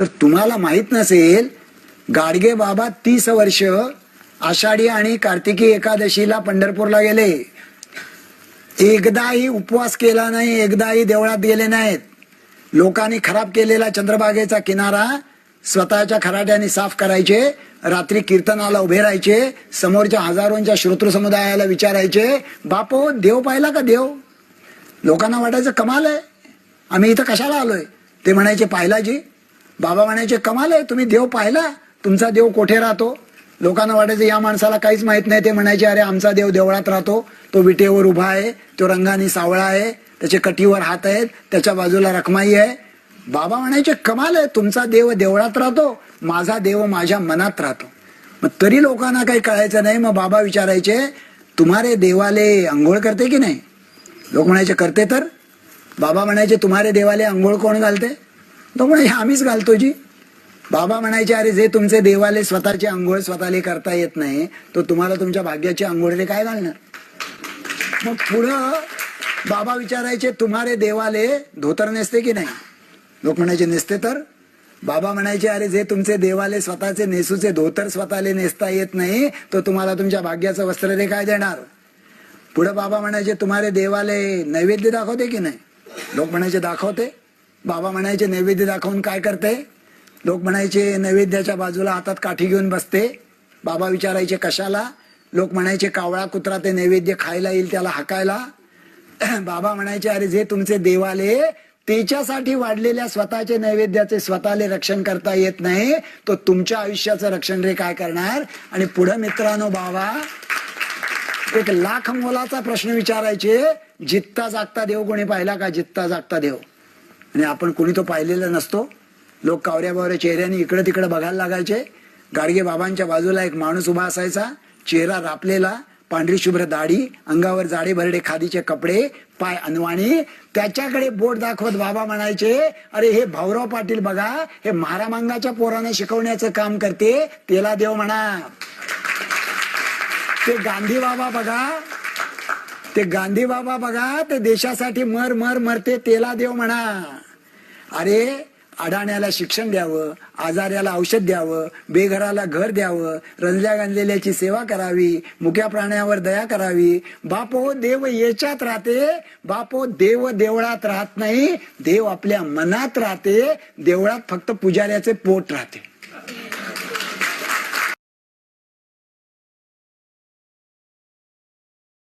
तर तुम्हाला माहित नसेल, गाडगे बाबा 30 वर्ष आषाढी आणि कार्तिकी एकादशीला पंढरपूरला गेले. एकदाही उपवास केला नाही, एकदाही देवळात गेले नाहीत. लोकांनी खराब केलेला चंद्रभागेचा किनारा स्वतःच्या खराट्याने साफ करायचे. रात्री कीर्तनाला उभे राहायचे. समोरच्या हजारोंच्या श्रोतृ समुदायाला विचारायचे, बापो देव पाहिला का देव? लोकांना वाटायचं कमाल आहे, आम्ही इथं कशाला आलोय. ते म्हणायचे पाहिला जी. बाबा म्हणायचे कमाल आहे, तुम्ही देव पाहिला? तुमचा देव कोठे राहतो? लोकांना वाटायचं या माणसाला काहीच माहित नाही. ते म्हणायचे अरे आमचा देव देवळात राहतो, तो विटेवर उभा आहे, तो रंगाने सावळा आहे, त्याचे कटीवर हात आहेत, त्याच्या बाजूला रखमाई आहे. बाबा म्हणायचे कमाल आहे, तुमचा देव देवळात राहतो, माझा देव माझ्या मनात राहतो. मग तरी लोकांना काही कळायचं नाही. मग बाबा विचारायचे तुम्हारे देवाले अंघोळ करते की नाही? लोक म्हणायचे करते. तर बाबा म्हणायचे तुम्हारे देवाले अंघोळ कोण घालते? तो म्हणायचे आम्हीच घालतो जी. बाबा म्हणायचे अरे जे तुमचे देवाले स्वतःची अंघोळ स्वतःला करता येत नाही, तो तुम्हाला तुमच्या भाग्याची अंघोळले काय घालणार? मग पुढं बाबा विचारायचे तुम्हारे देवाले धोतर नेसते की नाही? लोक म्हणायचे नेसते. तर बाबा म्हणायचे अरे जे तुमचे देवाले स्वतःचे नेसूचे धोतर स्वतःले नेसता येत नाही, तो तुम्हाला तुमच्या भाग्याचं वस्त्र रे काय देणार? पुढे बाबा म्हणायचे तुम्हारे देवाले नैवेद्य दाखवते की नाही? लोक म्हणायचे दाखवते. बाबा म्हणायचे नैवेद्य दाखवून काय करते? लोक म्हणायचे नैवेद्याच्या बाजूला हातात काठी घेऊन बसते. बाबा विचारायचे कशाला? लोक म्हणायचे कावळा कुत्रा ते नैवेद्य खायला येईल त्याला हाकायला. बाबा म्हणायचे अरे जे तुमचे देवाले त्याच्यासाठी वाढलेल्या स्वतःचे नैवेद्याचे स्वतःले रक्षण करता येत नाही, तो तुमच्या आयुष्याचं रक्षण रे काय करणार? आणि पुढे मित्रांनो बाबा एक लाख मोलाचा प्रश्न विचारायचे, जित्ता जागता देव कोणी पाहिला का? जित्ता जागता देव. आणि आपण कोणी तो पाहिलेला नसतो. लोक कावऱ्या बावऱ्या चेहऱ्याने इकडे तिकडे बघायला लागायचे. गाडगे बाबांच्या बाजूला एक माणूस उभा असायचा, चेहरा रापलेला, पांढरी शुभ्र दाढी, अंगावर जाडे भरडे खादीचे कपडे, पाय अनवाणी. त्याच्याकडे बोट दाखवत बाबा म्हणायचे अरे हे भाऊराव पाटील बघा, हे महारामांगाच्या पोराने शिकवण्याचं काम करते, त्याला देव म्हणा. ते गांधी बाबा बघा, ते गांधी बाबा बघा, ते देशासाठी मर मर मरते, त्याला देव म्हणा. अरे अडाण्याला शिक्षण द्यावं, आजाऱ्याला औषध द्यावं, बेघराला घर द्यावं, रंजल्या गांजलेल्याची सेवा करावी, मुक्या प्राण्यावर दया करावी. बापो देव याच्यात राहते. बापो देव देवळात राहत नाही, देव आपल्या मनात राहते. देवळात फक्त पुजाऱ्याचे पोट राहते.